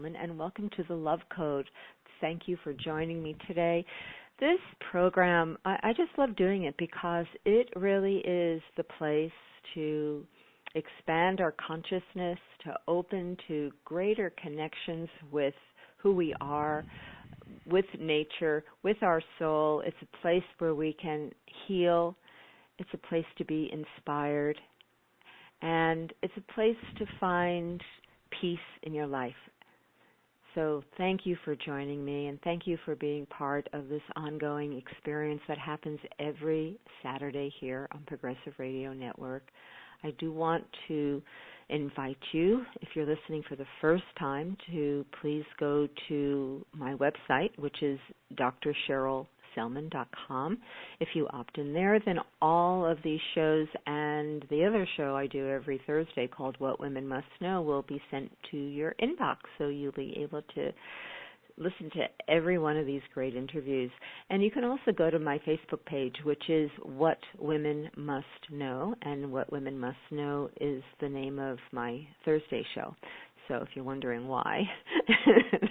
Rozman, and welcome to the Love Code. Thank you for joining me today. This program, I just love doing it because it really is the place to expand our consciousness, to open to greater connections with who we are, with nature, with our soul. It's a place where we can heal. It's a place to be inspired. And it's a place to find peace in your life. So thank you for joining me, and thank you for being part of this ongoing experience that happens every Saturday here on Progressive Radio Network. I do want to invite you, if you're listening for the first time, to please go to my website, which is drcherylselman.com. If you opt in there, then all of these shows and the other show I do every Thursday called What Women Must Know will be sent to your inbox, so you'll be able to listen to every one of these great interviews. And you can also go to my Facebook page, which is What Women Must Know, and What Women Must Know is the name of my Thursday show. So if you're wondering why,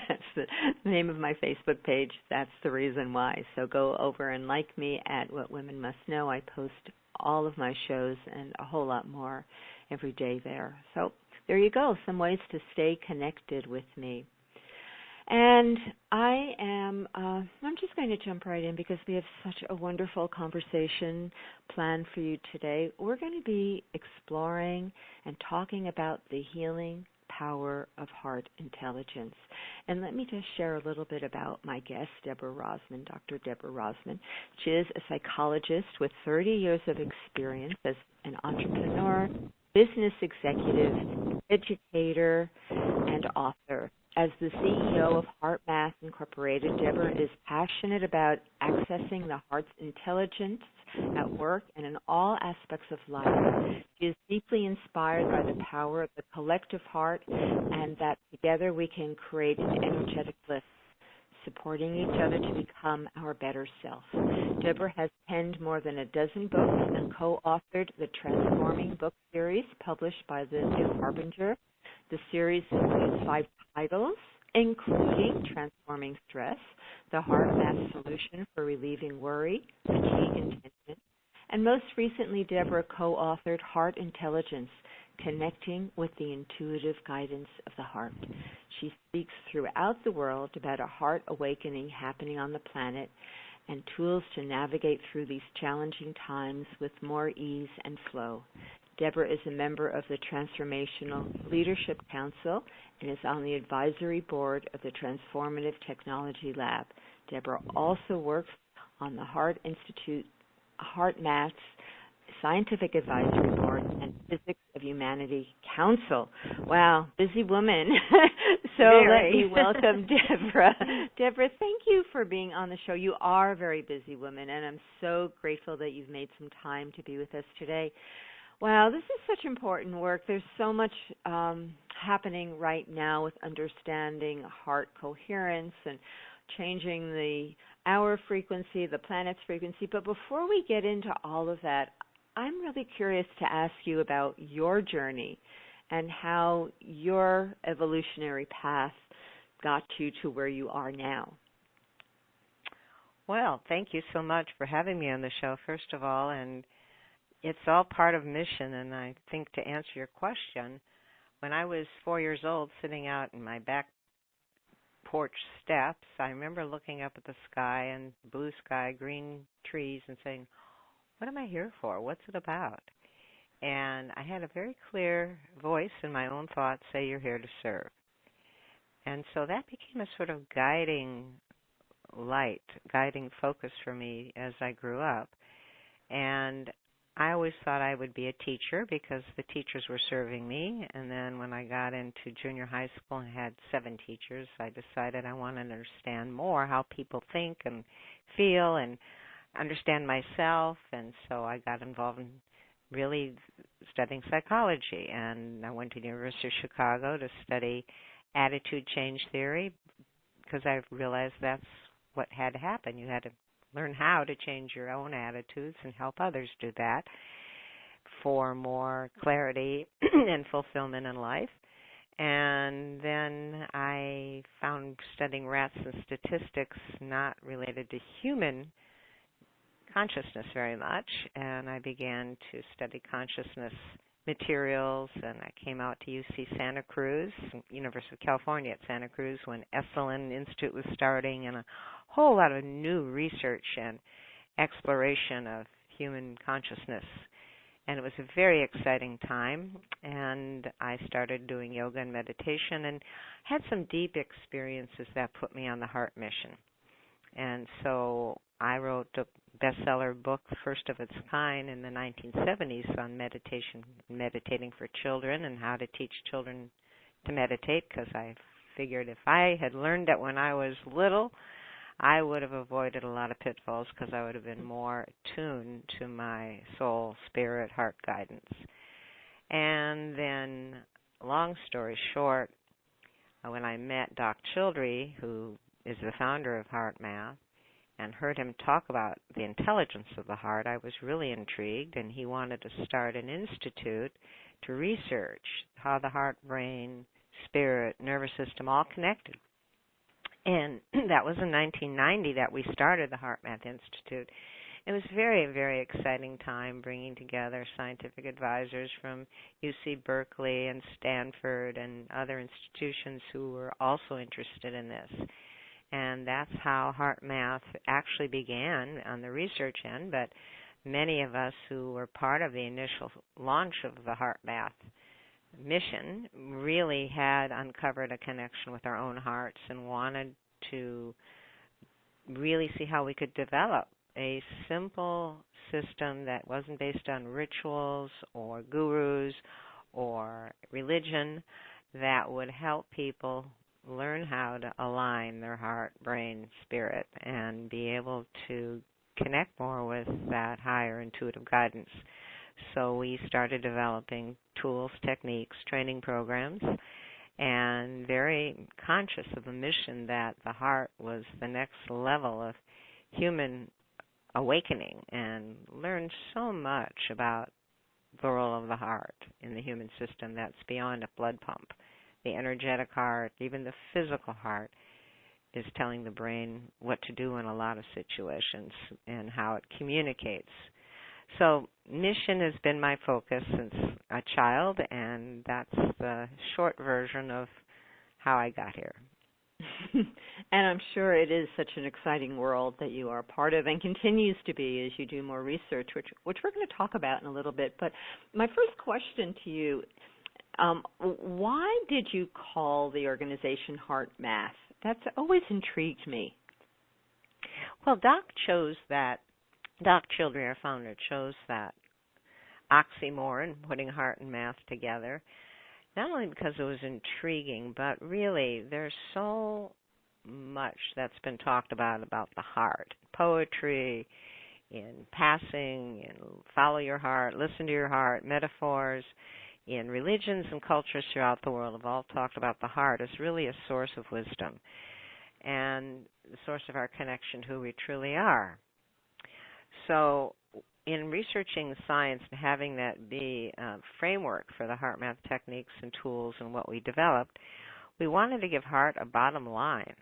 that's the name of my Facebook page. That's the reason why. So go over and like me at What Women Must Know. I post all of my shows and a whole lot more every day there. So there you go, some ways to stay connected with me. And I'm just going to jump right in because we have such a wonderful conversation planned for you today. We're going to be exploring and talking about the healing power of heart intelligence. And let me just share a little bit about my guest, Deborah Rozman, Dr. Deborah Rozman. She is a psychologist with 30 years of experience as an entrepreneur, business executive, educator, and author. As the CEO of Heart Math Incorporated, Deborah is passionate about accessing the heart's intelligence at work and in all aspects of life. She is deeply inspired by the power of the collective heart and that together we can create an energetic lift, supporting each other to become our better self. Deborah has penned more than a dozen books and co-authored the Transforming book series published by the New Harbinger. The series includes 5 titles, including Transforming Stress, The Heart Math Solution for Relieving Worry, Fatigue, and Tension. And most recently, Deborah co-authored Heart Intelligence, Connecting with the Intuitive Guidance of the Heart. She speaks throughout the world about a heart awakening happening on the planet and tools to navigate through these challenging times with more ease and flow. Deborah is a member of the Transformational Leadership Council and is on the advisory board of the Transformative Technology Lab. Deborah also works on the Heart Institute, Heart Math's Scientific Advisory Board, and Physics of Humanity Council. Wow, busy woman. So let me welcome Deborah. Deborah, thank you for being on the show. You are a very busy woman, and I'm so grateful that you've made some time to be with us today. Wow, this is such important work. There's so much happening right now with understanding heart coherence and changing our frequency, the planet's frequency. But before we get into all of that, I'm really curious to ask you about your journey and how your evolutionary path got you to where you are now. Well, thank you so much for having me on the show, first of all, and it's all part of mission. And I think to answer your question, when I was 4 years old, sitting out in my back porch steps, I remember looking up at the sky and blue sky, green trees, and saying, what am I here for? What's it about? And I had a very clear voice in my own thoughts say, you're here to serve. And so that became a sort of guiding light, guiding focus for me as I grew up. And I always thought I would be a teacher because the teachers were serving me. And then when I got into junior high school and had 7 teachers, I decided I wanted to understand more how people think and feel and understand myself. And so I got involved in really studying psychology. And I went to the University of Chicago to study attitude change theory because I realized that's what had to happen. You had to learn how to change your own attitudes and help others do that for more clarity and fulfillment in life. And then I studying rats and statistics not related to human consciousness very much, and I began to study consciousness materials, and I came out to UC Santa Cruz, University of California at Santa Cruz, when Esalen Institute was starting, and a whole lot of new research and exploration of human consciousness. And it was a very exciting time, and I started doing yoga and meditation and had some deep experiences that put me on the heart mission. And so I wrote a bestseller book, first of its kind, in the 1970s on meditation, meditating for children and how to teach children to meditate, because I figured if I had learned it when I was little, I would have avoided a lot of pitfalls because I would have been more attuned to my soul, spirit, heart guidance. And then, long story short, when I met Doc Childrey, who is the founder of Heart Math, and heard him talk about the intelligence of the heart, I was really intrigued, and he wanted to start an institute to research how the heart, brain, spirit, nervous system all connected. And that was in 1990 that we started the Heart Math Institute. It was a very, very exciting time bringing together scientific advisors from UC Berkeley and Stanford and other institutions who were also interested in this. And that's how Heart Math actually began on the research end, but many of us who were part of the initial launch of the Heart Math mission really had uncovered a connection with our own hearts and wanted to really see how we could develop a simple system that wasn't based on rituals or gurus or religion that would help people learn how to align their heart, brain, spirit, and be able to connect more with that higher intuitive guidance. So we started developing tools, techniques, training programs, and very conscious of the mission that the heart was the next level of human awakening, and learned so much about the role of the heart in the human system that's beyond a blood pump. The energetic heart, even the physical heart, is telling the brain what to do in a lot of situations and how it communicates. So mission has been my focus since a child, and that's the short version of how I got here. And I'm sure it is such an exciting world that you are part of and continues to be as you do more research, which we're going to talk about in a little bit. But my first question to you, why did you call the organization Heart Math? That's always intrigued me. Well, Doc Childrey, our founder, chose that oxymoron, putting heart and math together, not only because it was intriguing, but really there's so much that's been talked about the heart. Poetry, in passing, in follow your heart, listen to your heart, metaphors, in religions and cultures throughout the world have all talked about the heart as really a source of wisdom and the source of our connection to who we truly are. So in researching science and having that be a framework for the heart math techniques and tools and what we developed, we wanted to give heart a bottom line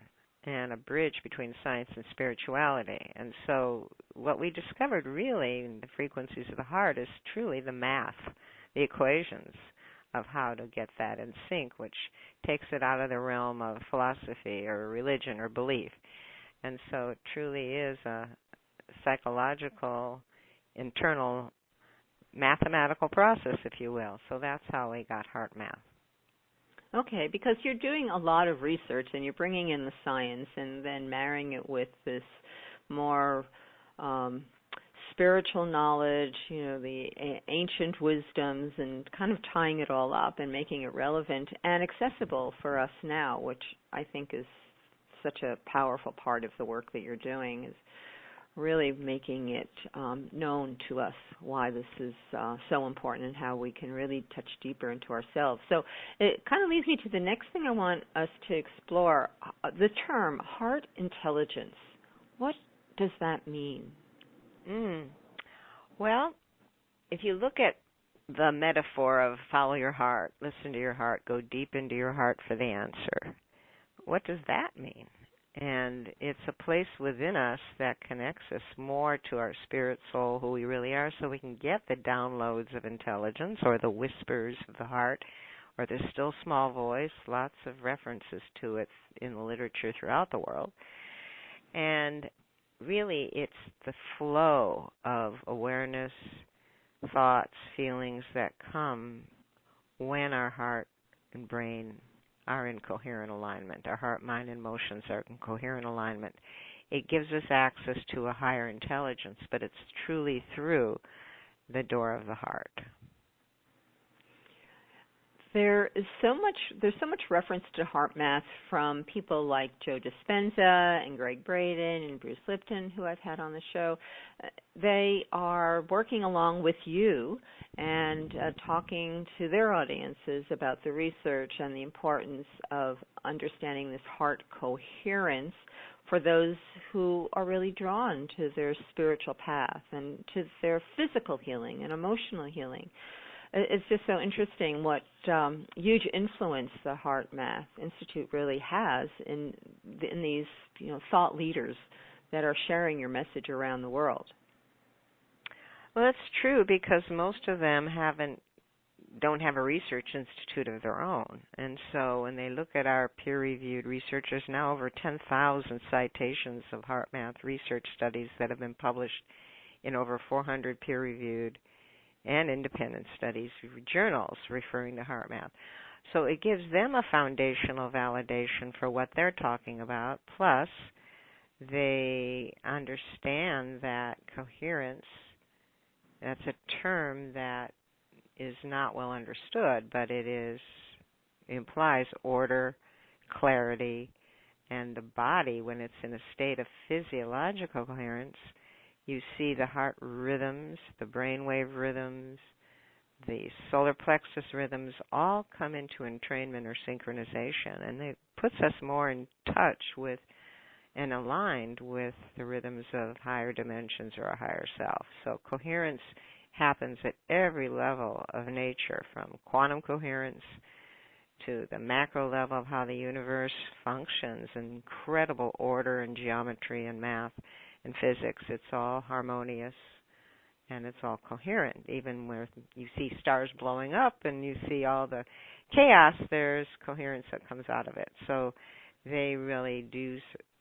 and a bridge between science and spirituality. And so what we discovered really in the frequencies of the heart is truly the math, the equations of how to get that in sync, which takes it out of the realm of philosophy or religion or belief. And so it truly is a psychological, internal, mathematical process, if you will. So that's how we got Heart Math. Okay, because you're doing a lot of research and you're bringing in the science and then marrying it with this more spiritual knowledge, the ancient wisdoms, and kind of tying it all up and making it relevant and accessible for us now, which I think is such a powerful part of the work that you're doing, is really making it known to us why this is so important and how we can really touch deeper into ourselves. So it kind of leads me to the next thing I want us to explore, the term heart intelligence. What does that mean? Well, if you look at the metaphor of follow your heart, listen to your heart, go deep into your heart for the answer, what does that mean? And it's a place within us that connects us more to our spirit soul, who we really are, so we can get the downloads of intelligence or the whispers of the heart or the still small voice, lots of references to it in the literature throughout the world. And really it's the flow of awareness, thoughts, feelings that come when our heart and brain are in coherent alignment. Our heart, mind, and emotions are in coherent alignment. It gives us access to a higher intelligence, but it's truly through the door of the heart. There's so much reference to heart math from people like Joe Dispenza and Greg Braden and Bruce Lipton, who I've had on the show. They are working along with you and talking to their audiences about the research and the importance of understanding this heart coherence for those who are really drawn to their spiritual path and to their physical healing and emotional healing. It's just so interesting what huge influence the Heart Math Institute really has in these thought leaders that are sharing your message around the world. Well, that's true, because most of them don't have a research institute of their own. And so when they look at our peer-reviewed research, there's now over 10,000 citations of heart math research studies that have been published in over 400 peer-reviewed and independent studies journals referring to heart math. So it gives them a foundational validation for what they're talking about, plus they understand that coherence, that's a term that is not well understood, but it implies order, clarity, and the body, when it's in a state of physiological coherence, you see the heart rhythms, the brainwave rhythms, the solar plexus rhythms all come into entrainment or synchronization, and it puts us more in touch with and aligned with the rhythms of higher dimensions or a higher self. So coherence happens at every level of nature, from quantum coherence to the macro level of how the universe functions, incredible order and geometry and math and physics. It's all harmonious and it's all coherent. Even where you see stars blowing up and you see all the chaos, there's coherence that comes out of it. So they really do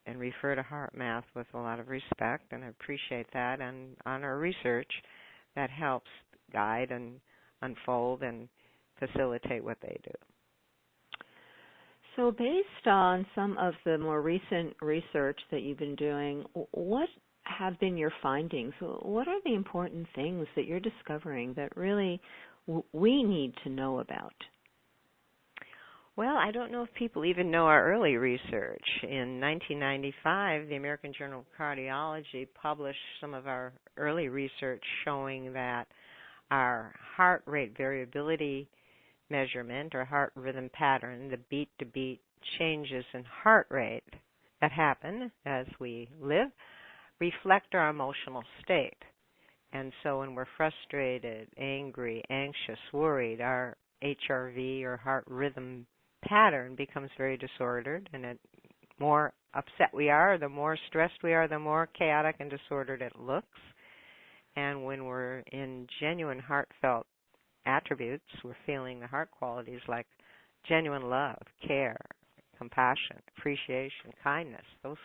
and refer to heart math with a lot of respect, and I appreciate that, and on our research that helps guide and unfold and facilitate what they do. So based on some of the more recent research that you've been doing, what have been your findings? What are the important things that you're discovering that really we need to know about? Well, I don't know if people even know our early research. In 1995, the American Journal of Cardiology published some of our early research showing that our heart rate variability measurement or heart rhythm pattern, the beat-to-beat changes in heart rate that happen as we live, reflect our emotional state. And so when we're frustrated, angry, anxious, worried, our HRV or heart rhythm pattern becomes very disordered, and the more upset we are, the more stressed we are, the more chaotic and disordered it looks. And when we're in genuine heartfelt attributes, we're feeling the heart qualities like genuine love, care, compassion, appreciation, kindness, those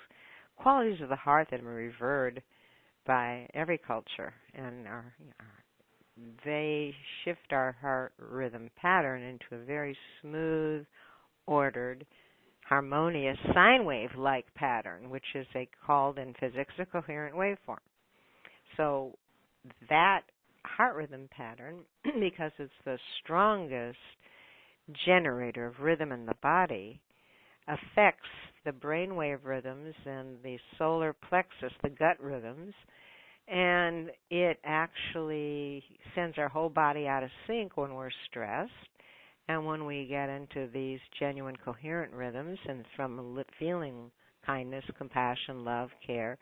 qualities of the heart that are revered by every culture, and they shift our heart rhythm pattern into a very smooth, ordered, harmonious sine wave-like pattern, which is called in physics a coherent waveform. So that heart rhythm pattern, because it's the strongest generator of rhythm in the body, affects the brainwave rhythms and the solar plexus, the gut rhythms, and it actually sends our whole body out of sync when we're stressed. And when we get into these genuine coherent rhythms and from feeling kindness, compassion, love, care,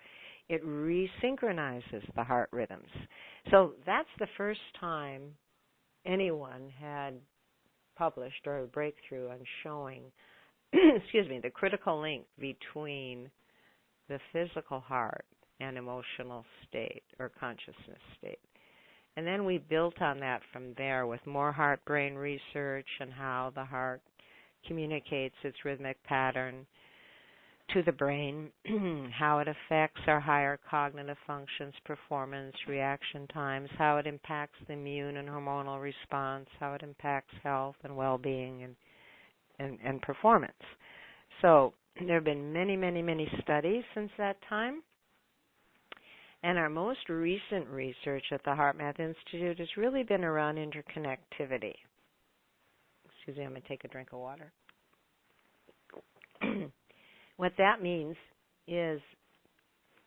it resynchronizes the heart rhythms. So that's the first time anyone had published or a breakthrough on showing excuse me, the critical link between the physical heart and emotional state or consciousness state. And then we built on that from there with more heart-brain research and how the heart communicates its rhythmic pattern to the brain, how it affects our higher cognitive functions, performance, reaction times, how it impacts the immune and hormonal response, how it impacts health and well-being and performance. So there have been many, many, many studies since that time. And our most recent research at the HeartMath Institute has really been around interconnectivity. Excuse me, I'm going to take a drink of water. What that means is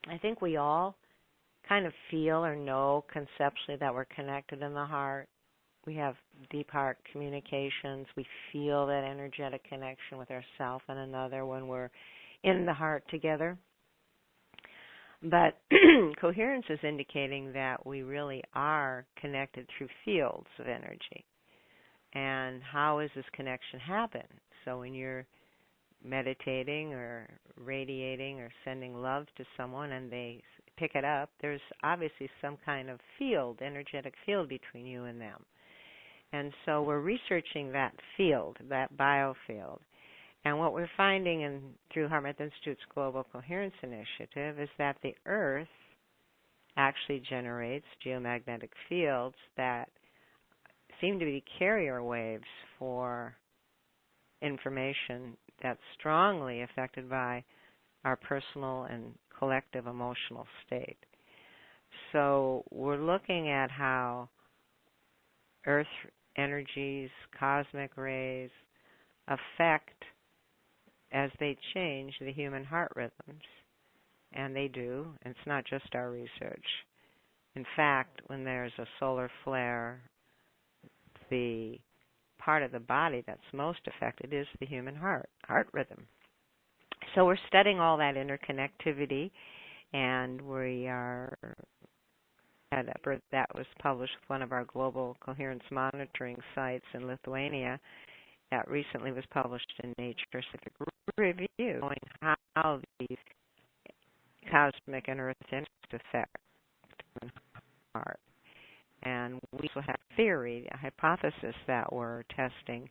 I think we all kind of feel or know conceptually that we're connected in the heart. We have deep heart communications. We feel that energetic connection with ourselves and another when we're in the heart together. But coherence is indicating that we really are connected through fields of energy. And how does this connection happen? So when you're meditating or radiating or sending love to someone and they pick it up, there's obviously some kind of field, energetic field between you and them. And so we're researching that field, that biofield. And what we're finding through HeartMath Institute's Global Coherence Initiative is that the Earth actually generates geomagnetic fields that seem to be carrier waves for information that's strongly affected by our personal and collective emotional state. So we're looking at how Earth energies, cosmic rays, affect, as they change, the human heart rhythms. And they do. It's not just our research. In fact, when there's a solar flare, the part of the body that's most affected is the human heart rhythm. So we're studying all that interconnectivity, and we are had a paper that was published with one of our global coherence monitoring sites in Lithuania that recently was published in Nature Scientific Review, showing how these cosmic and earth energies affect the heart. And we also have a theory, a hypothesis that we're testing,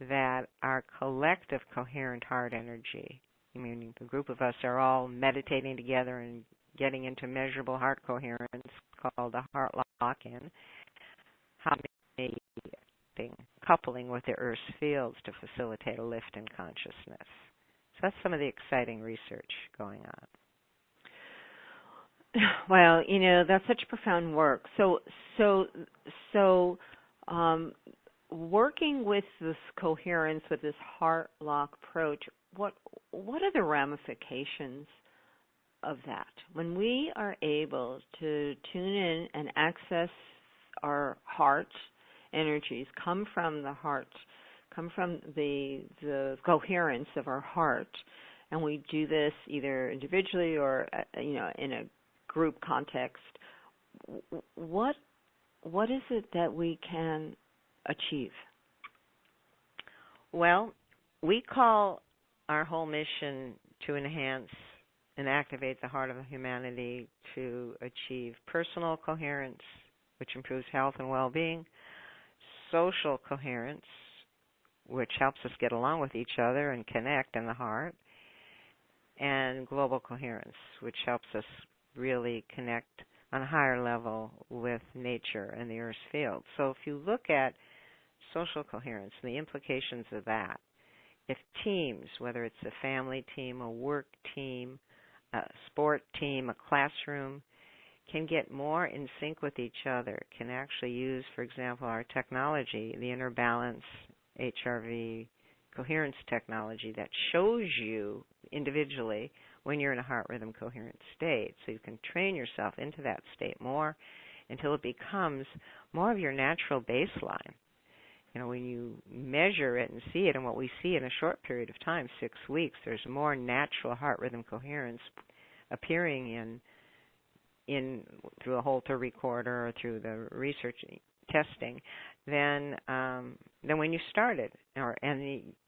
that our collective coherent heart energy, meaning the group of us are all meditating together and getting into measurable heart coherence called the heart lock-in, how may be coupling with the Earth's fields to facilitate a lift in consciousness. So that's some of the exciting research going on. Well, that's such profound work. So, working with this coherence, with this heart lock approach, what are the ramifications of that? When we are able to tune in and access our heart energies, come from the heart, come from the coherence of our heart, and we do this either individually or in a group context, what is it that we can achieve? Well, we call our whole mission to enhance and activate the heart of humanity to achieve personal coherence, which improves health and well-being, social coherence, which helps us get along with each other and connect in the heart, and global coherence, which helps us really connect on a higher level with nature and the Earth's field. So if you look at social coherence and the implications of that, if teams, whether it's a family team, a work team, a sport team, a classroom, can get more in sync with each other, can actually use, for example, our technology, the Inner Balance HRV coherence technology that shows you individually when you're in a heart rhythm coherent state. So you can train yourself into that state more until it becomes more of your natural baseline. When you measure it and see it, and what we see in a short period of time, 6 weeks, there's more natural heart rhythm coherence appearing in through a Holter recorder or through the research testing than when you started,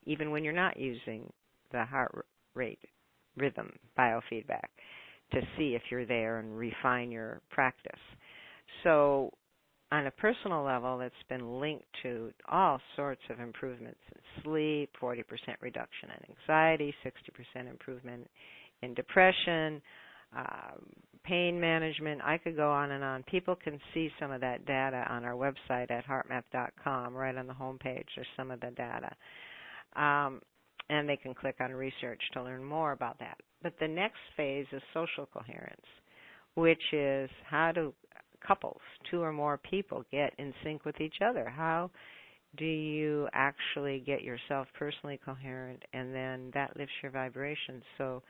even when you're not using the heart rate rhythm biofeedback to see if you're there and refine your practice. So on a personal level, it's been linked to all sorts of improvements in sleep, 40% reduction in anxiety, 60% improvement in depression, pain management. I could go on and on. People can see some of that data on our website at heartmath.com. Right on the home page, there's some of the data. And they can click on research to learn more about that. But the next phase is social coherence, which is how do couples, two or more people, get in sync with each other? How do you actually get yourself personally coherent, and then that lifts your vibration so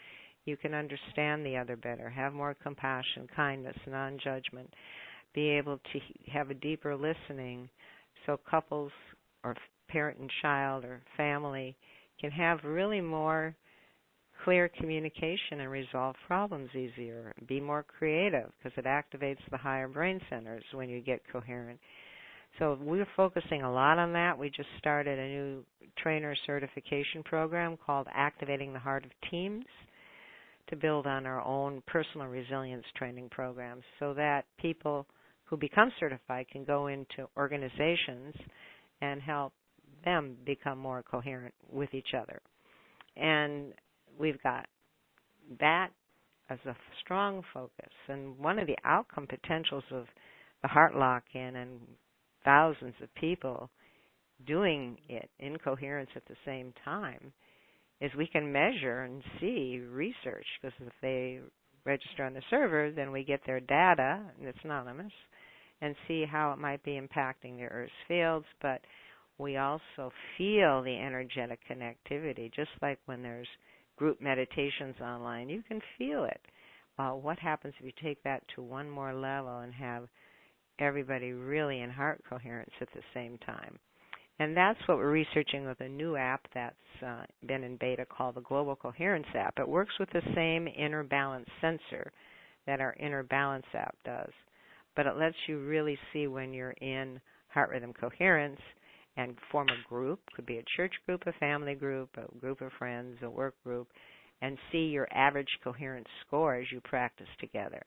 you can understand the other better, have more compassion, kindness, non-judgment, be able to have a deeper listening so couples or parent and child or family can have really more clear communication and resolve problems easier, be more creative because it activates the higher brain centers when you get coherent. So we're focusing a lot on that. We just started a new trainer certification program called Activating the Heart of Teams to build on our own personal resilience training programs so that people who become certified can go into organizations and help them become more coherent with each other. And we've got that as a strong focus. And one of the outcome potentials of the heart lock-in and thousands of people doing it in coherence at the same time is we can measure and see research, because if they register on the server, then we get their data, and it's anonymous, and see how it might be impacting the Earth's fields. But we also feel the energetic connectivity, just like when there's group meditations online. You can feel it. What happens if you take that to one more level and have everybody really in heart coherence at the same time? And that's what we're researching with a new app that's been in beta called the Global Coherence App. It works with the same inner balance sensor that our inner balance app does, but it lets you really see when you're in heart rhythm coherence and form a group. Could be a church group, a family group, a group of friends, a work group, and see your average coherence score as you practice together.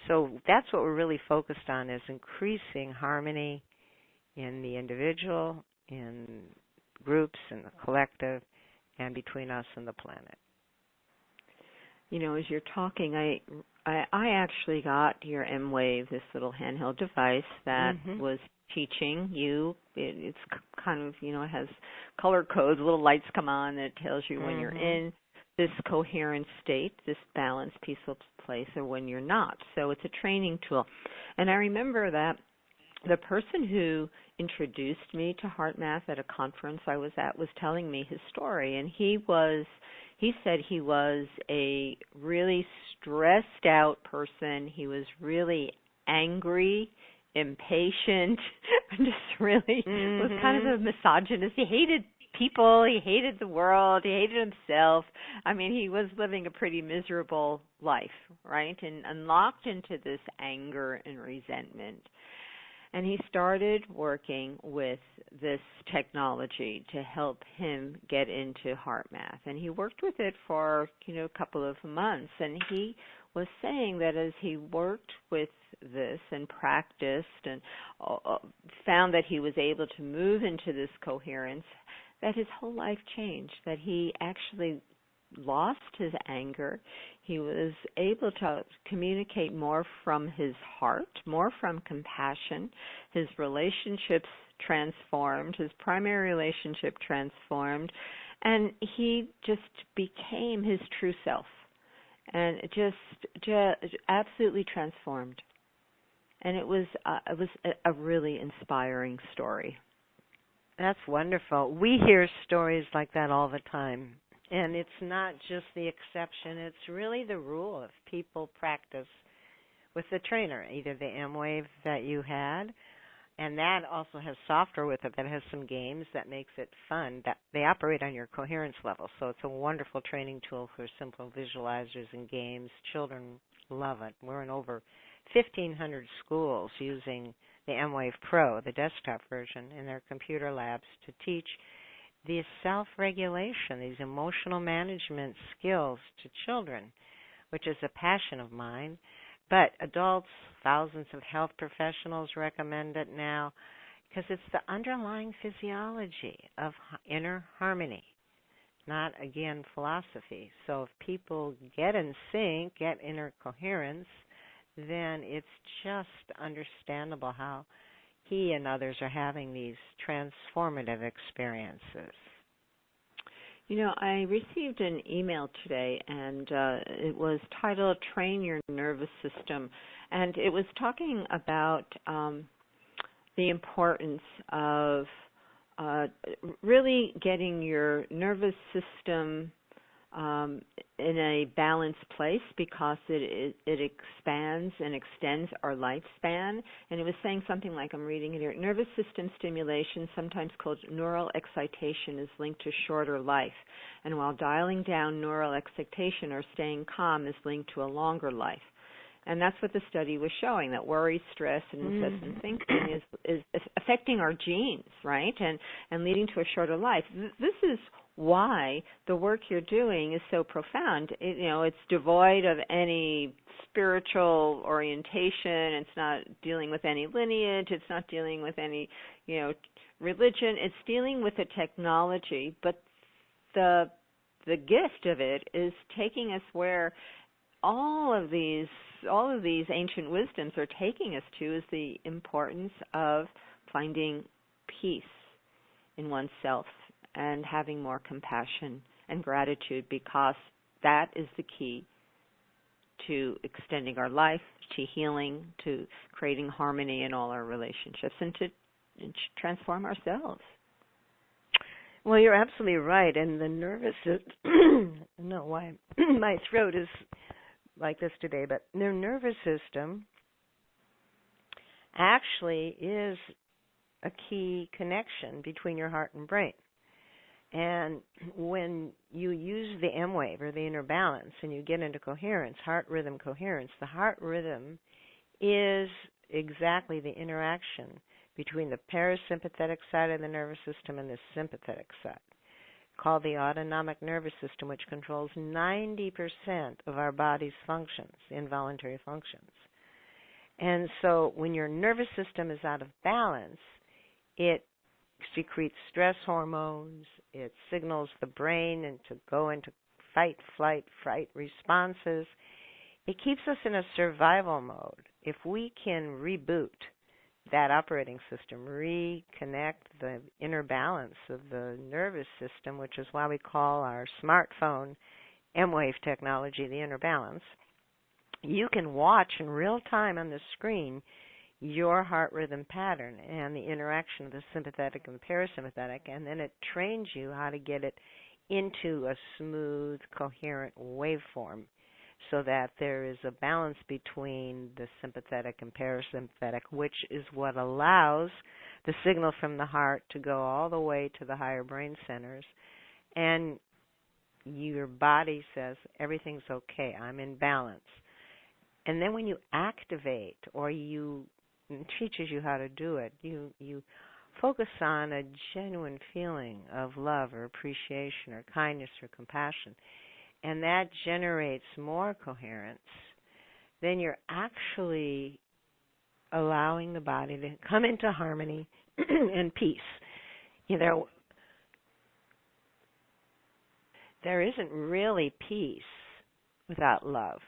So that's what we're really focused on, is increasing harmony in the individual, in groups, in the collective, and between us and the planet. You know, as you're talking, I actually got your M-Wave, this little handheld device that was teaching you. It's kind of, you know, it has color codes, little lights come on that tells you when you're in this coherent state, this balanced, peaceful place, or when you're not. So it's a training tool. And I remember that the person who introduced me to HeartMath at a conference I was at was telling me his story, and he said he was a really stressed out person. He was really angry, impatient, just really was kind of a misogynist. He hated people, he hated the world, he hated himself. I mean, he was living a pretty miserable life, right? And locked into this anger and resentment. And he started working with this technology to help him get into HeartMath. And he worked with it for, you know, a couple of months. And he was saying that as he worked with this and practiced and found that he was able to move into this coherence, that his whole life changed, that he actually lost his anger. He was able to communicate more from his heart, more from compassion. His relationships transformed, his primary relationship transformed, and he just became his true self, and just absolutely transformed. And it was a really inspiring story. That's wonderful. We hear stories like that all the time. And it's not just the exception, it's really the rule if people practice with the trainer, either the M-Wave that you had, and that also has software with it that has some games that makes it fun. That they operate on your coherence level, so it's a wonderful training tool for simple visualizers and games. Children love it. We're in over 1,500 schools using the M-Wave Pro, the desktop version, in their computer labs to teach these self-regulation, these emotional management skills to children, which is a passion of mine. But adults, thousands of health professionals recommend it now because it's the underlying physiology of inner harmony, not, again, philosophy. So if people get in sync, get inner coherence, then it's just understandable how he and others are having these transformative experiences. You know, I received an email today, and it was titled Train Your Nervous System, and it was talking about the importance of really getting your nervous system in a balanced place because it expands and extends our lifespan. And it was saying something like, I'm reading it here, nervous system stimulation, sometimes called neural excitation, is linked to shorter life. And while dialing down neural excitation or staying calm is linked to a longer life. And that's what the study was showing, that worry, stress, and incessant thinking is affecting our genes, right, and leading to a shorter life. This is why the work you're doing is so profound. It's devoid of any spiritual orientation. It's not dealing with any lineage. It's not dealing with any, religion. It's dealing with a technology, but the gift of it is taking us where all of these ancient wisdoms are taking us to, is the importance of finding peace in oneself and having more compassion and gratitude, because that is the key to extending our life, to healing, to creating harmony in all our relationships, and to transform ourselves. Well, you're absolutely right. And the nervous system, I don't know why my throat is like this today, but their nervous system actually is a key connection between your heart and brain. And when you use the M-Wave or the inner balance and you get into coherence, heart rhythm coherence, the heart rhythm is exactly the interaction between the parasympathetic side of the nervous system and the sympathetic side, called the autonomic nervous system, which controls 90% of our body's functions, involuntary functions. And so when your nervous system is out of balance, it secretes stress hormones, it signals the brain and to go into fight, flight, fright responses. It keeps us in a survival mode. If we can reboot that operating system, reconnect the inner balance of the nervous system, which is why we call our smartphone M-Wave technology the inner balance, you can watch in real time on the screen your heart rhythm pattern and the interaction of the sympathetic and parasympathetic, and then it trains you how to get it into a smooth, coherent waveform so that there is a balance between the sympathetic and parasympathetic, which is what allows the signal from the heart to go all the way to the higher brain centers. And your body says, everything's okay, I'm in balance. And then when you activate, or it teaches you how to do it, you focus on a genuine feeling of love or appreciation or kindness or compassion, and that generates more coherence, then you're actually allowing the body to come into harmony and peace. There isn't really peace without love.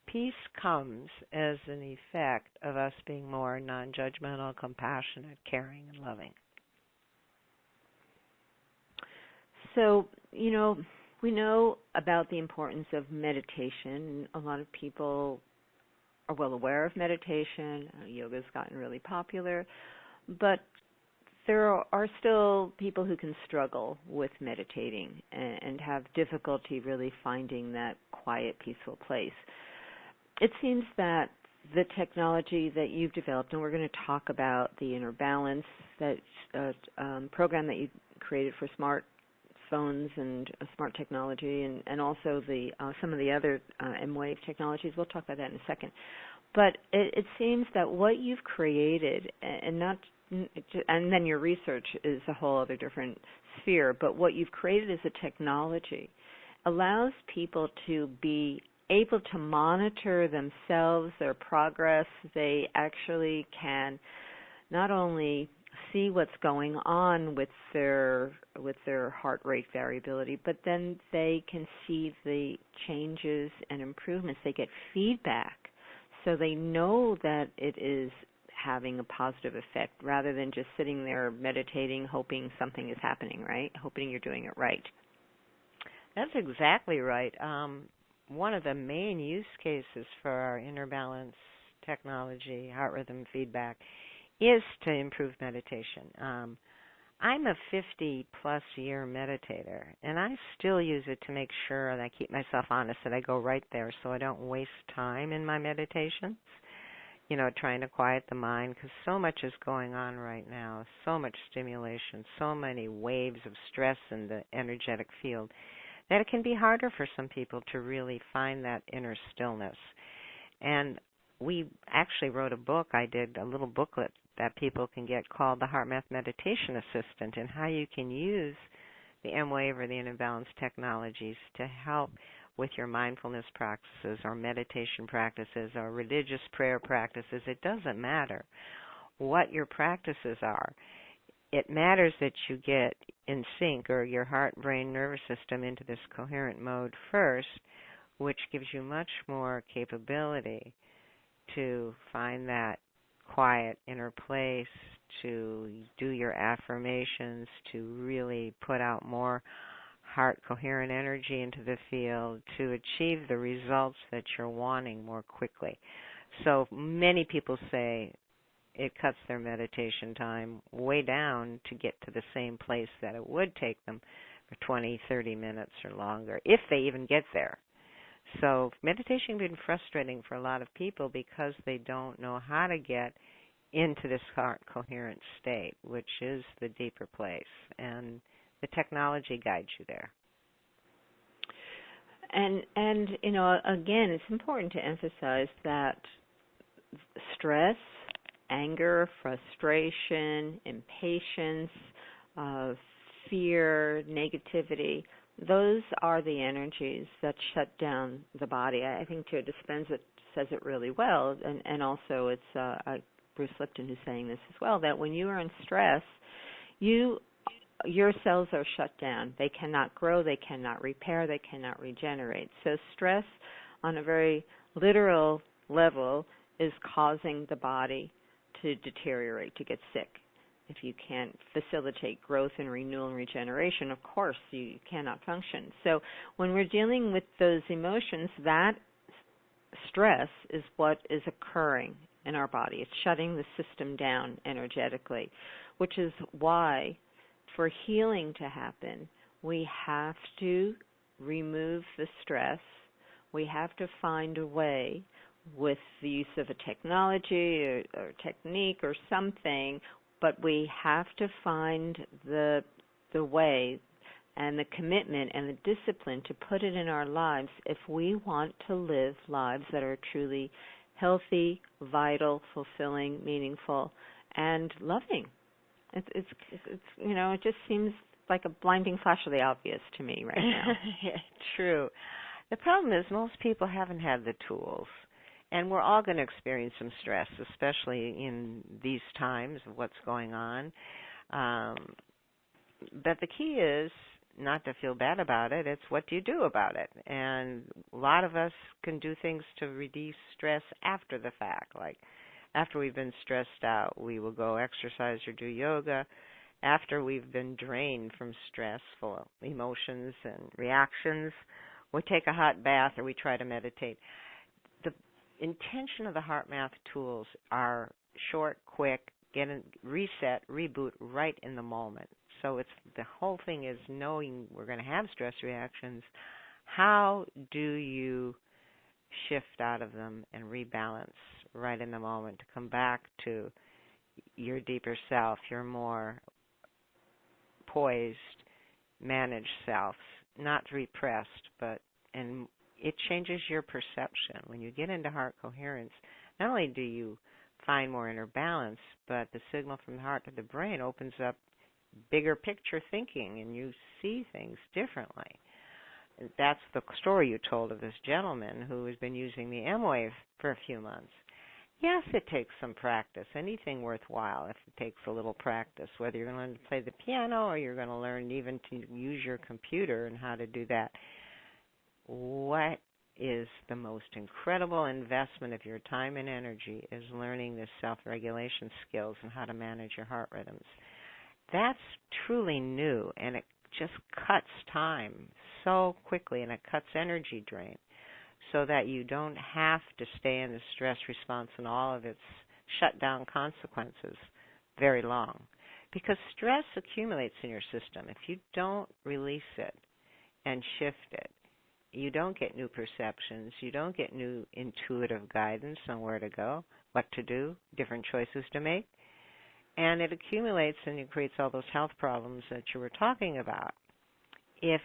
Peace comes as an effect of us being more non-judgmental, compassionate, caring, and loving. So, we know about the importance of meditation. A lot of people are well aware of meditation. Yoga's gotten really popular. But there are still people who can struggle with meditating and have difficulty really finding that quiet, peaceful place. It seems that the technology that you've developed, and we're going to talk about the inner balance, that program that you created for smartphones phones and smart technology, and also the some of the other M-wave technologies. We'll talk about that in a second. But it seems that what you've created, and then your research is a whole other different sphere, but what you've created as a technology allows people to be able to monitor themselves, their progress. They actually can not only see what's going on with their heart rate variability, but then they can see the changes and improvements. They get feedback, so they know that it is having a positive effect rather than just sitting there meditating, hoping something is happening, right? Hoping you're doing it right. That's exactly right. One of the main use cases for our inner balance technology, heart rhythm feedback, is to improve meditation. I'm a 50-plus year meditator, and I still use it to make sure that I keep myself honest, that I go right there so I don't waste time in my meditations, trying to quiet the mind, because so much is going on right now, so much stimulation, so many waves of stress in the energetic field, that it can be harder for some people to really find that inner stillness. And we actually wrote a book. I did a little booklet that people can get called the HeartMath Meditation Assistant, and how you can use the M-Wave or the Inner Balance technologies to help with your mindfulness practices or meditation practices or religious prayer practices. It doesn't matter what your practices are. It matters that you get in sync, or your heart, brain, nervous system, into this coherent mode first, which gives you much more capability to find that quiet inner place, to do your affirmations, to really put out more heart coherent energy into the field, to achieve the results that you're wanting more quickly. So many people say it cuts their meditation time way down to get to the same place that it would take them for 20, 30 minutes or longer, if they even get there. So meditation has been frustrating for a lot of people because they don't know how to get into this heart coherent state, which is the deeper place. And the technology guides you there. And again, it's important to emphasize that stress, anger, frustration, impatience, fear, negativity, those are the energies that shut down the body. I think Joe Dispenza says it really well, and also it's Bruce Lipton who's saying this as well, that when you are in stress, your cells are shut down. They cannot grow, they cannot repair, they cannot regenerate. So stress on a very literal level is causing the body to deteriorate, to get sick. If you can't facilitate growth and renewal and regeneration, of course you cannot function. So when we're dealing with those emotions, that stress is what is occurring in our body. It's shutting the system down energetically, which is why for healing to happen, we have to remove the stress. We have to find a way, with the use of a technology or technique or something, but we have to find the way and the commitment and the discipline to put it in our lives if we want to live lives that are truly healthy, vital, fulfilling, meaningful, and loving. It just seems like a blinding flash of the obvious to me right now. True. The problem is most people haven't had the tools. And we're all going to experience some stress, especially in these times of what's going on. But the key is not to feel bad about it. It's what do you do about it? And a lot of us can do things to reduce stress after the fact. Like after we've been stressed out, we will go exercise or do yoga. After we've been drained from stressful emotions and reactions, we take a hot bath or we try to meditate. Intention of the HeartMath tools are short, quick, reset, reboot right in the moment. So it's the whole thing is knowing we're going to have stress reactions. How do you shift out of them and rebalance right in the moment to come back to your deeper self, your more poised, managed selves, not repressed, and it changes your perception. When you get into heart coherence, not only do you find more inner balance, but the signal from the heart to the brain opens up bigger picture thinking, and you see things differently. That's the story you told of this gentleman who has been using the M-Wave for a few months. Yes, it takes some practice. Anything worthwhile, if it takes a little practice, whether you're going to learn to play the piano or you're going to learn even to use your computer and how to do that. What is the most incredible investment of your time and energy is learning the self-regulation skills and how to manage your heart rhythms. That's truly new, and it just cuts time so quickly, and it cuts energy drain, so that you don't have to stay in the stress response and all of its shutdown consequences very long. Because stress accumulates in your system. If you don't release it and shift it, you don't get new perceptions, you don't get new intuitive guidance on where to go, what to do, different choices to make, and it accumulates and it creates all those health problems that you were talking about. If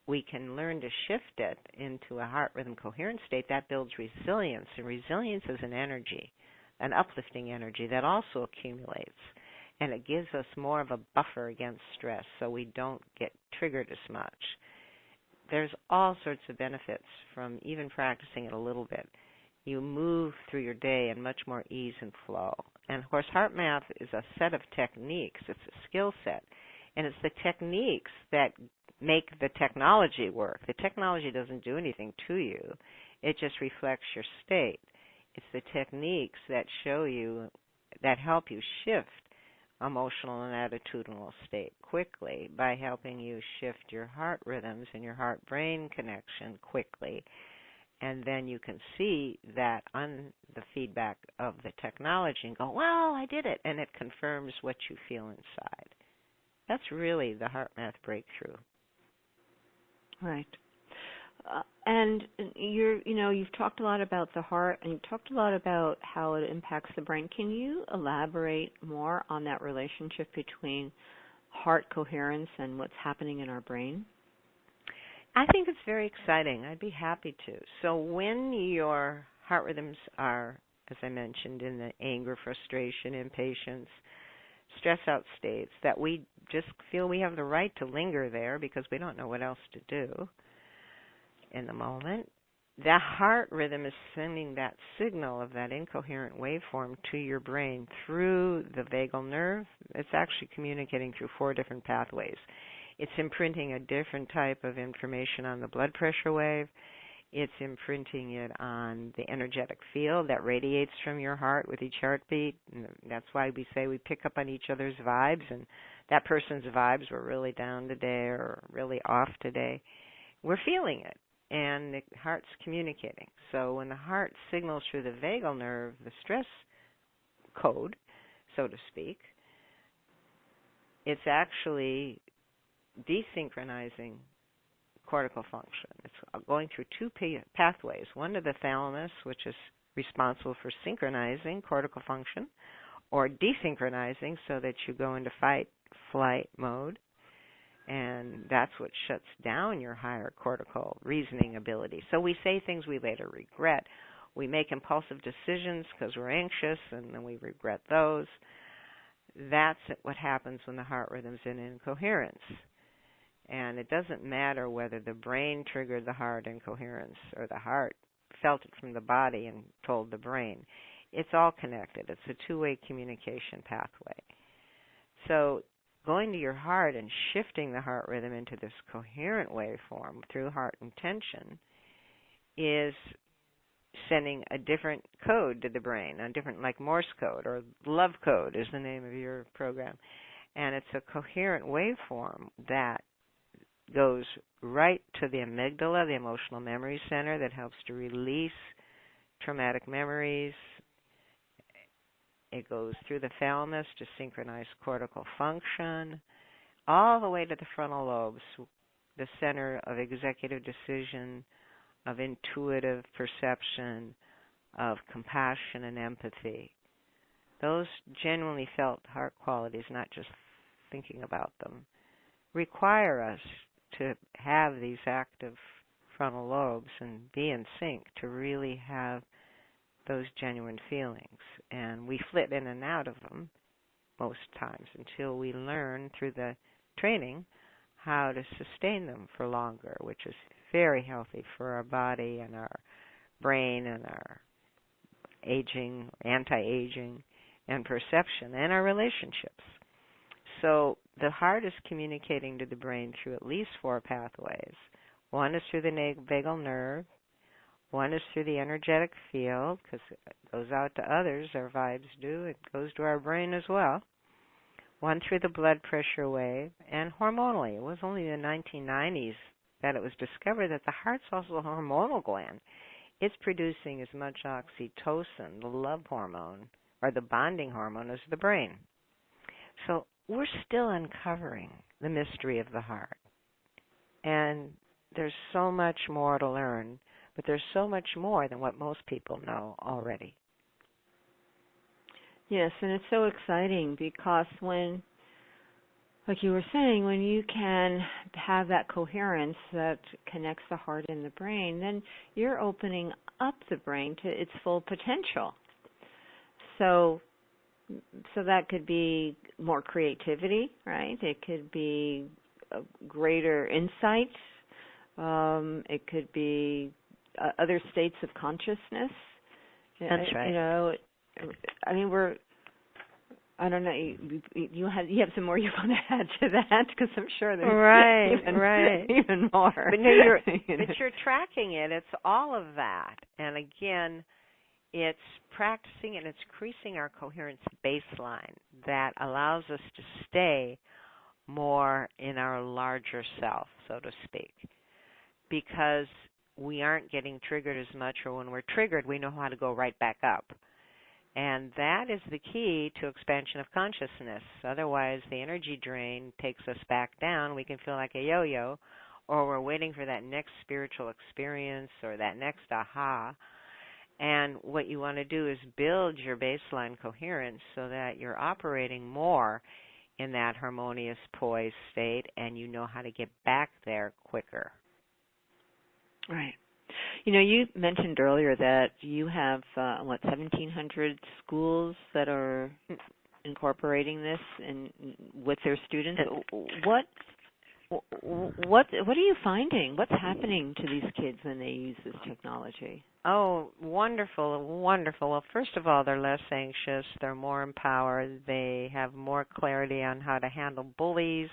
we can learn to shift it into a heart rhythm coherent state, that builds resilience, and resilience is an energy, an uplifting energy that also accumulates, and it gives us more of a buffer against stress so we don't get triggered as much. There's all sorts of benefits from even practicing it a little bit. You move through your day in much more ease and flow. And, of course, heart math is a set of techniques. It's a skill set. And it's the techniques that make the technology work. The technology doesn't do anything to you. It just reflects your state. It's the techniques that show you, that help you shift emotional and attitudinal state quickly by helping you shift your heart rhythms and your heart-brain connection quickly. And then you can see that on the feedback of the technology and go, wow, I did it. And it confirms what you feel inside. That's really the heart math breakthrough. Right. And you've talked a lot about the heart, and you've talked a lot about how it impacts the brain. Can you elaborate more on that relationship between heart coherence and what's happening in our brain? I think it's very exciting. I'd be happy to. So when your heart rhythms are, as I mentioned, in the anger, frustration, impatience, stress out states, that we just feel we have the right to linger there because we don't know what else to do in the moment, the heart rhythm is sending that signal of that incoherent waveform to your brain through the vagal nerve. It's actually communicating through 4 different pathways. It's imprinting a different type of information on the blood pressure wave. It's imprinting it on the energetic field that radiates from your heart with each heartbeat. And that's why we say we pick up on each other's vibes, and that person's vibes were really down today or really off today. We're feeling it, and the heart's communicating. So when the heart signals through the vagal nerve, the stress code, so to speak, it's actually desynchronizing cortical function. It's going through 2 pathways, one to the thalamus, which is responsible for synchronizing cortical function, or desynchronizing so that you go into fight-flight mode, and that's what shuts down your higher cortical reasoning ability. So we say things we later regret. We make impulsive decisions because we're anxious, and then we regret those. That's what happens when the heart rhythm's in incoherence. And it doesn't matter whether the brain triggered the heart incoherence or the heart felt it from the body and told the brain. It's all connected. It's a 2-way communication pathway. So going to your heart and shifting the heart rhythm into this coherent waveform through heart intention is sending a different code to the brain, a different, like Morse code, or love code is the name of your program. And it's a coherent waveform that goes right to the amygdala, the emotional memory center, that helps to release traumatic memories. It goes through the thalamus to synchronize cortical function, all the way to the frontal lobes, the center of executive decision, of intuitive perception, of compassion and empathy. Those genuinely felt heart qualities, not just thinking about them. require us to have these active frontal lobes and be in sync to really have those genuine feelings. And we flit in and out of them most times until we learn through the training how to sustain them for longer, which is very healthy for our body and our brain and our aging, anti-aging, and perception, and our relationships. So the heart is communicating to the brain through at least 4 pathways. One is through the vagal nerve. One is through the energetic field, because it goes out to others, our vibes do. It goes to our brain as well. One through the blood pressure wave, and hormonally. It was only in the 1990s that it was discovered that the heart's also a hormonal gland. It's producing as much oxytocin, the love hormone, or the bonding hormone, as the brain. So we're still uncovering the mystery of the heart. And there's so much more to learn, but there's so much more than what most people know already. Yes, and it's so exciting because when, like you were saying, when you can have that coherence that connects the heart and the brain, then you're opening up the brain to its full potential. So that could be more creativity, right? It could be a greater insight. It could be other states of consciousness. That's right. You know, I mean, I don't know. You have some more you want to add to that, because I'm sure there's even more. But no, but you're tracking it. It's all of that, and again, it's practicing and it's increasing our coherence baseline that allows us to stay more in our larger self, so to speak, because we aren't getting triggered as much, or when we're triggered, we know how to go right back up. And that is the key to expansion of consciousness. Otherwise, the energy drain takes us back down. We can feel like a yo-yo, or we're waiting for that next spiritual experience or that next aha. And what you want to do is build your baseline coherence so that you're operating more in that harmonious poised state, and you know how to get back there quicker. Right. You know, you mentioned earlier that you have, 1,700 schools that are incorporating this with their students. What are you finding? What's happening to these kids when they use this technology? Oh, wonderful, wonderful. Well, first of all, they're less anxious. They're more empowered. They have more clarity on how to handle bullies.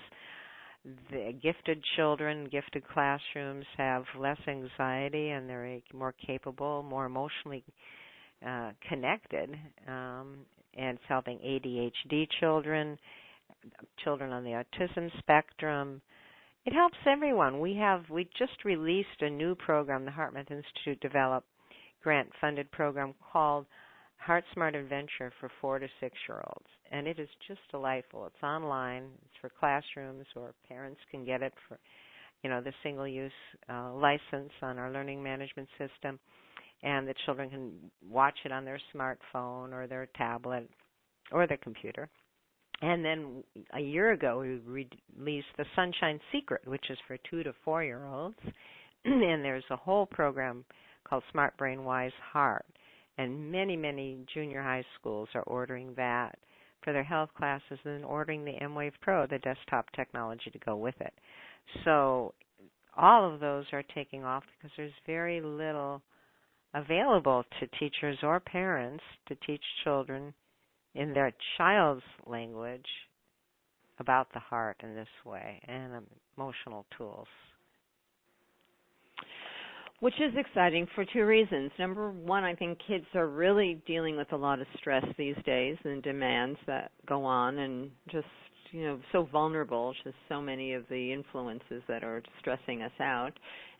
The gifted children, gifted classrooms have less anxiety, and they're more capable, more emotionally connected. And it's helping ADHD children, children on the autism spectrum. It helps everyone. We just released a new program, the HeartMath Institute developed grant-funded program called Heart Smart Adventure for 4 to 6-year-olds, and it is just delightful. It's online. It's for classrooms, or parents can get it for, the single-use license on our learning management system, and the children can watch it on their smartphone or their tablet or their computer. And then a year ago, we released the Sunshine Secret, which is for 2 to 4-year-olds, and there's a whole program called Smart Brain Wise Heart. And many, many junior high schools are ordering that for their health classes, and then ordering the M-Wave Pro, the desktop technology, to go with it. So all of those are taking off because there's very little available to teachers or parents to teach children in their child's language about the heart in this way, and emotional tools. Which is exciting for 2 reasons. Number one, I think kids are really dealing with a lot of stress these days and demands that go on, and just, so vulnerable to so many of the influences that are stressing us out.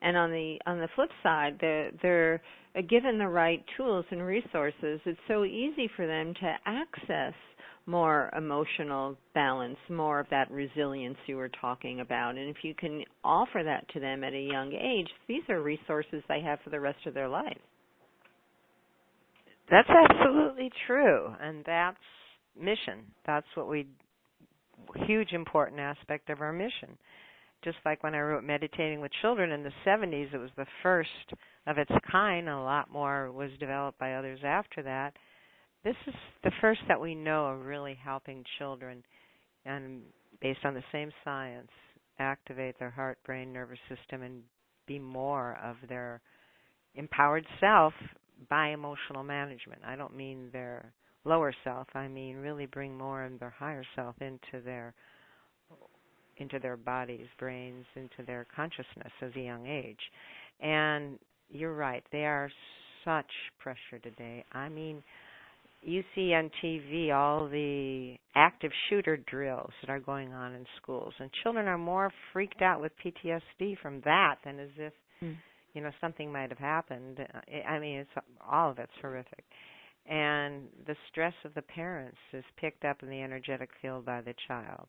And on the flip side, they're given the right tools and resources. It's so easy for them to access more emotional balance, more of that resilience you were talking about. And if you can offer that to them at a young age, these are resources they have for the rest of their life. That's absolutely true, and that's mission. That's what we huge important aspect of our mission. Just like when I wrote Meditating with Children in the 70s, it was the first of its kind. A lot more was developed by others after that. This is the first that we know of really helping children, and based on the same science, activate their heart, brain, nervous system, and be more of their empowered self by emotional management. I don't mean their lower self. I mean really bring more of their higher self into their bodies, brains, into their consciousness as a young age. And you're right, they are such pressure today. I mean, you see on TV all the active shooter drills that are going on in schools, and children are more freaked out with PTSD from that than as if, something might have happened. I mean, all of it's horrific. And the stress of the parents is picked up in the energetic field by the child.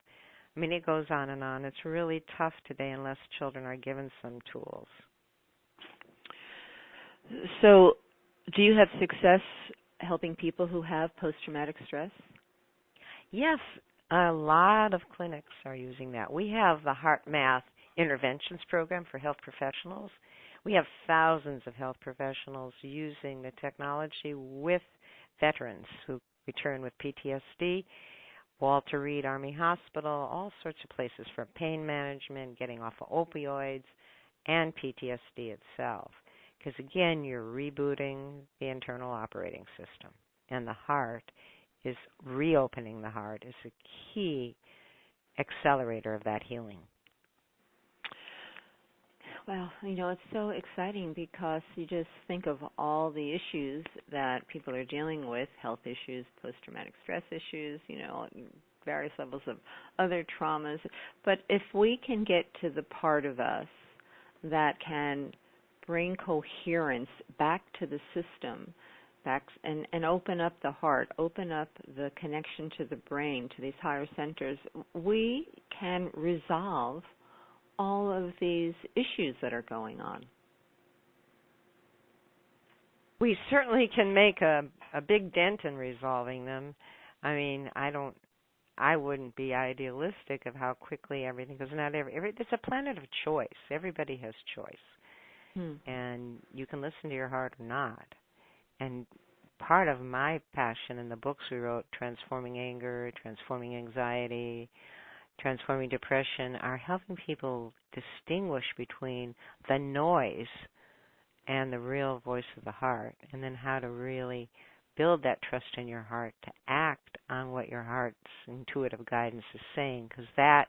I mean, it goes on and on. It's really tough today unless children are given some tools. So, do you have success helping people who have post-traumatic stress? Yes, a lot of clinics are using that. We have the Heart Math Interventions Program for health professionals. We have thousands of health professionals using the technology with veterans who return with PTSD, Walter Reed Army Hospital, all sorts of places for pain management, getting off of opioids, and PTSD itself. Because, again, you're rebooting the internal operating system. And the heart is reopening the heart is a key accelerator of that healing. Well, it's so exciting because you just think of all the issues that people are dealing with, health issues, post-traumatic stress issues, various levels of other traumas. But if we can get to the part of us that can bring coherence back to the system, and open up the heart, open up the connection to the brain, to these higher centers, we can resolve all of these issues that are going on. We certainly can make a big dent in resolving them. I mean, I wouldn't be idealistic of how quickly everything goes. Not it's a planet of choice. Everybody has choice. And you can listen to your heart or not. And part of my passion in the books we wrote, Transforming Anger, Transforming Anxiety, Transforming Depression, are helping people distinguish between the noise and the real voice of the heart, and then how to really build that trust in your heart to act on what your heart's intuitive guidance is saying, because that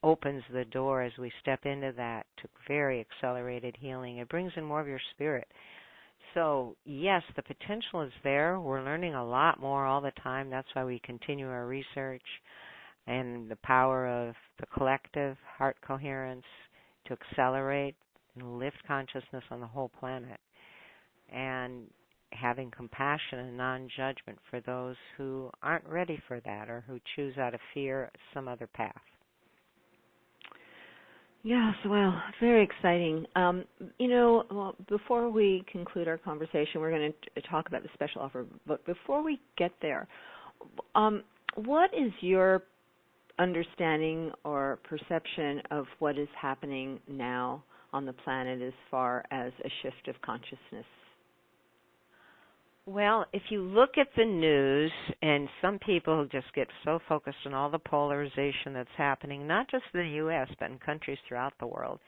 opens the door as we step into that to very accelerated healing. It brings in more of your spirit. So, yes, the potential is there. We're learning a lot more all the time. That's why we continue our research and the power of the collective heart coherence to accelerate and lift consciousness on the whole planet, and having compassion and non-judgment for those who aren't ready for that or who choose out of fear some other path. Yes, well, very exciting. Before we conclude our conversation, we're going to talk about the special offer. But before we get there, what is your understanding or perception of what is happening now on the planet as far as a shift of consciousness? Well, if you look at the news, and some people just get so focused on all the polarization that's happening, not just in the U.S., but in countries throughout the world,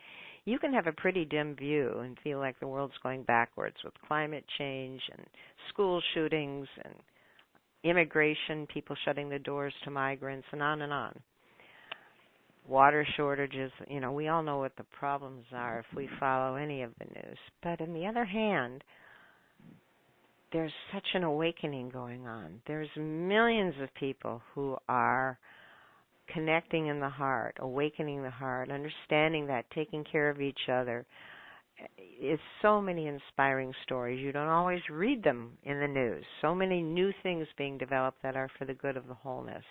you can have a pretty dim view and feel like the world's going backwards with climate change and school shootings and immigration, people shutting the doors to migrants, and on and on. Water shortages, we all know what the problems are if we follow any of the news. But on the other hand, there's such an awakening going on. There's millions of people who are connecting in the heart, awakening the heart, understanding that, taking care of each other. It's so many inspiring stories. You don't always read them in the news. So many new things being developed that are for the good of the wholeness.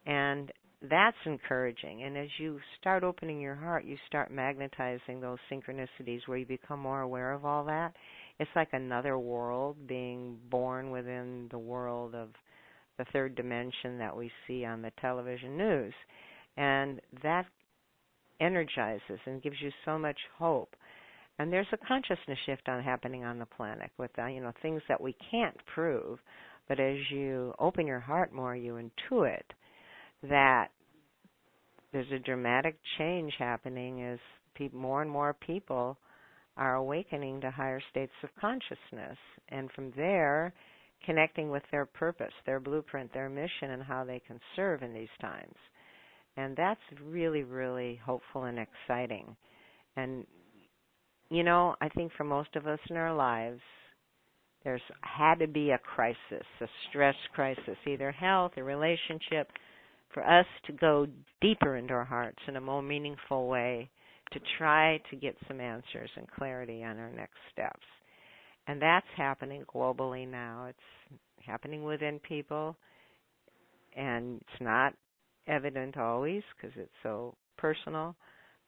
And that's encouraging. And as you start opening your heart, you start magnetizing those synchronicities where you become more aware of all that. It's like another world being born within the world of the third dimension that we see on the television news. And that energizes and gives you so much hope. And there's a consciousness shift happening on the planet with things that we can't prove, but as you open your heart more, you intuit that there's a dramatic change happening as more and more people are awakening to higher states of consciousness, and from there connecting with their purpose, their blueprint, their mission, and how they can serve in these times. And that's really, really hopeful and exciting. And, I think for most of us in our lives, there's had to be a crisis, a stress crisis, either health or relationship, for us to go deeper into our hearts in a more meaningful way to try to get some answers and clarity on our next steps. And that's happening globally now. It's happening within people, and it's not evident always because it's so personal,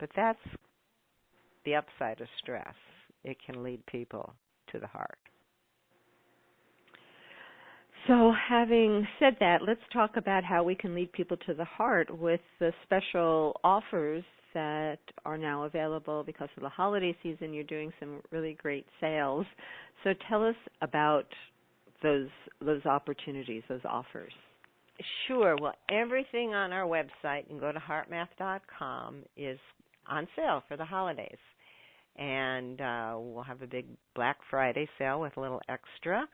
but that's the upside of stress. It can lead people to the heart. So having said that, let's talk about how we can lead people to the heart with the special offers that are now available because of the holiday season. You're doing some really great sales. So tell us about those opportunities, those offers. Sure. Well, everything on our website, you can go to heartmath.com, is on sale for the holidays. And we'll have a big Black Friday sale with a little extra.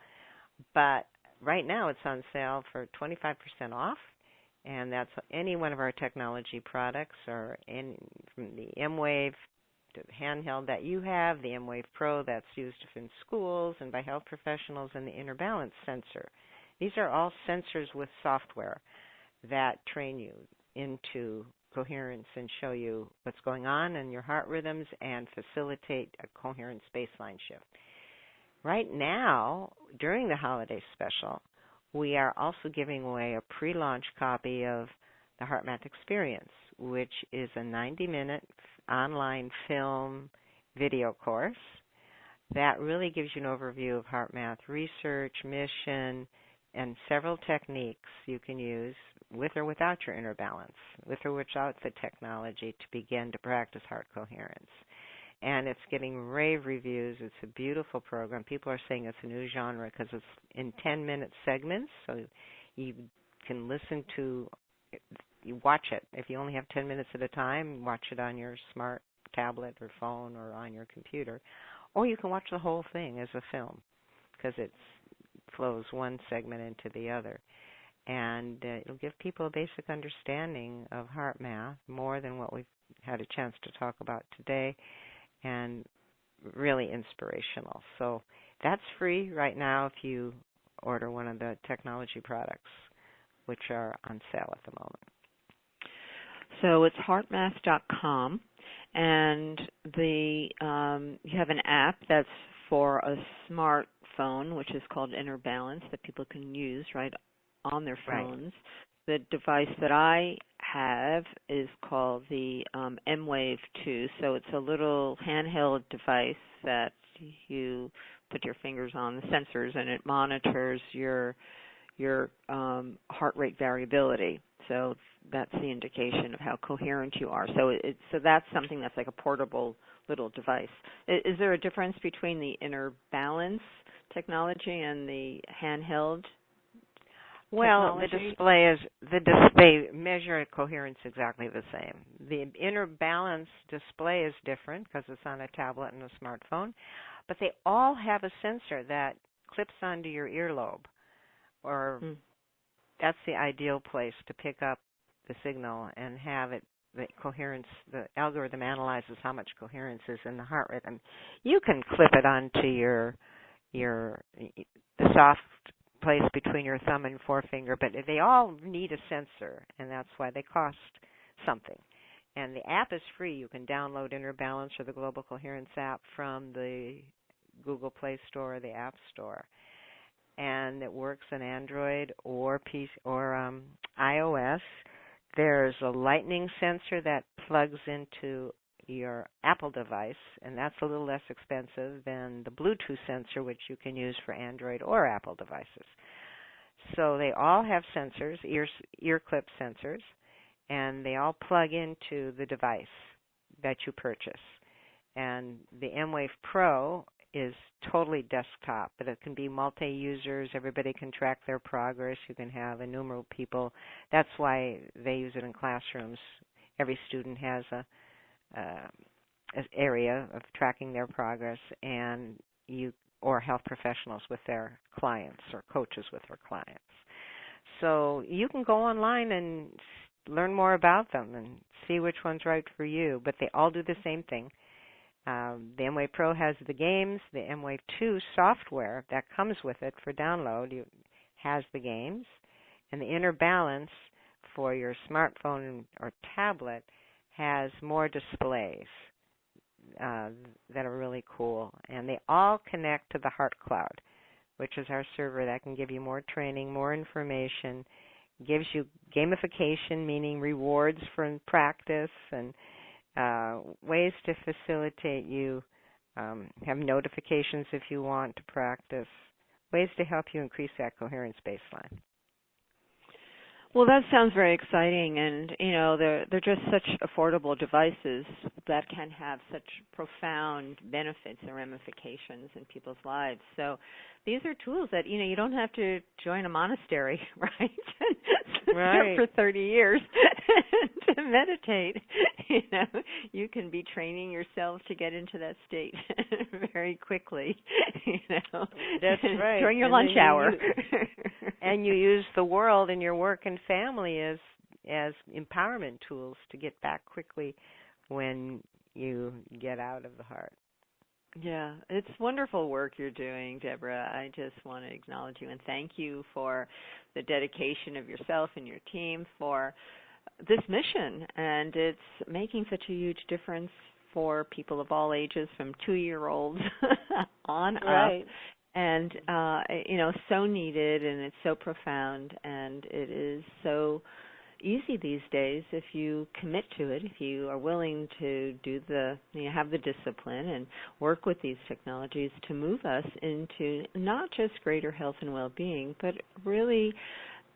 But right now it's on sale for 25% off, and that's any one of our technology products, or from the M-Wave to the Handheld that you have, the M-Wave Pro that's used in schools and by health professionals, and the Inner Balance sensor. These are all sensors with software that train you into coherence and show you what's going on in your heart rhythms and facilitate a coherence baseline shift. Right now, during the holiday special, we are also giving away a pre-launch copy of the HeartMath Experience, which is a 90-minute online film video course that really gives you an overview of HeartMath research, mission, and several techniques you can use with or without your inner balance, with or without the technology, to begin to practice heart coherence. And it's getting rave reviews. It's a beautiful program. People are saying it's a new genre because it's in 10-minute segments, so you can listen to, you watch it. If you only have 10 minutes at a time, watch it on your smart tablet or phone or on your computer. Or you can watch the whole thing as a film because it flows one segment into the other. And it'll give people a basic understanding of HeartMath, more than what we've had a chance to talk about today, and really inspirational. So that's free right now if you order one of the technology products, which are on sale at the moment. So it's heartmath.com, and you have an app that's for a smartphone, which is called Inner Balance, that people can use right on their phones. Right. The device that I have is called the M-Wave 2, so it's a little handheld device that you put your fingers on the sensors, and it monitors your heart rate variability. So that's the indication of how coherent you are. So so that's something that's like a portable little device. Is there a difference between the Inner Balance technology and the handheld? Well, the display measure coherence exactly the same. The Inner Balance display is different because it's on a tablet and a smartphone, but they all have a sensor that clips onto your earlobe, or that's the ideal place to pick up the signal and have it. The coherence, the algorithm analyzes how much coherence is in the heart rhythm. You can clip it onto the soft place between your thumb and forefinger, but they all need a sensor, and that's why they cost something. And the app is free. You can download Inner Balance or the Global Coherence App from the Google Play Store or the App Store. And it works on Android or PC or iOS. There's a lightning sensor that plugs into your Apple device, and that's a little less expensive than the Bluetooth sensor, which you can use for Android or Apple devices. So they all have sensors, ear clip sensors, and they all plug into the device that you purchase. And the M-Wave Pro is totally desktop, but it can be multi-users. Everybody can track their progress. You can have innumerable people. That's why they use it in classrooms. Every student has an area of tracking their progress, and or health professionals with their clients or coaches with their clients. So you can go online and learn more about them and see which one's right for you, but they all do the same thing. The M-Wave Pro has the games. The M-Wave 2 software that comes with it for download has the games. And the Inner Balance for your smartphone or tablet has more displays that are really cool. And they all connect to the Heart Cloud, which is our server that can give you more training, more information, gives you gamification, meaning rewards for practice, and ways to facilitate you, have notifications if you want to practice, ways to help you increase that coherence baseline. Well, that sounds very exciting, and they're just such affordable devices that can have such profound benefits and ramifications in people's lives. So these are tools that you don't have to join a monastery, right? Right. For 30 years to meditate. You can be training yourself to get into that state very quickly. That's right. During your lunch hour. And you use the world and your work and family as empowerment tools to get back quickly when you get out of the heart. Yeah, it's wonderful work you're doing, Deborah. I just want to acknowledge you and thank you for the dedication of yourself and your team for this mission. And it's making such a huge difference for people of all ages, from 2-year-olds on right. up. And, so needed, and it's so profound, and it is so easy these days if you commit to it, if you are willing to do have the discipline and work with these technologies to move us into not just greater health and well-being, but really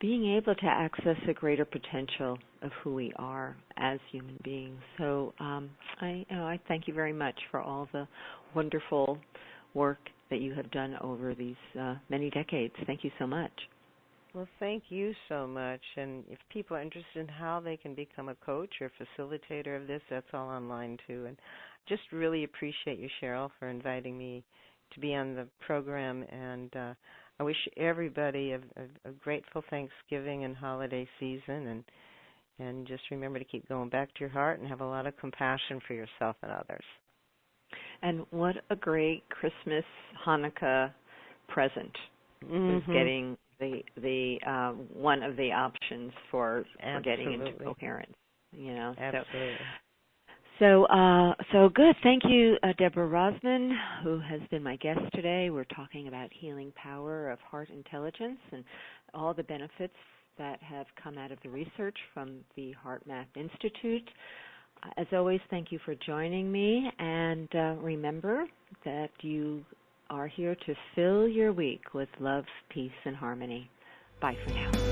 being able to access a greater potential of who we are as human beings. So I thank you very much for all the wonderful work that you have done over these many decades. Thank you so much. Well, thank you so much. And if people are interested in how they can become a coach or facilitator of this, that's all online too. And just really appreciate you, Cheryl, for inviting me to be on the program. And I wish everybody a grateful Thanksgiving and holiday season. And just remember to keep going back to your heart and have a lot of compassion for yourself and others. And what a great Christmas, Hanukkah present is getting the one of the options for getting into coherence. Absolutely. So good. Thank you, Deborah Rozman, who has been my guest today. We're talking about healing power of heart intelligence and all the benefits that have come out of the research from the HeartMath Institute. As always, thank you for joining me, and remember that you are here to fill your week with love, peace, and harmony. Bye for now.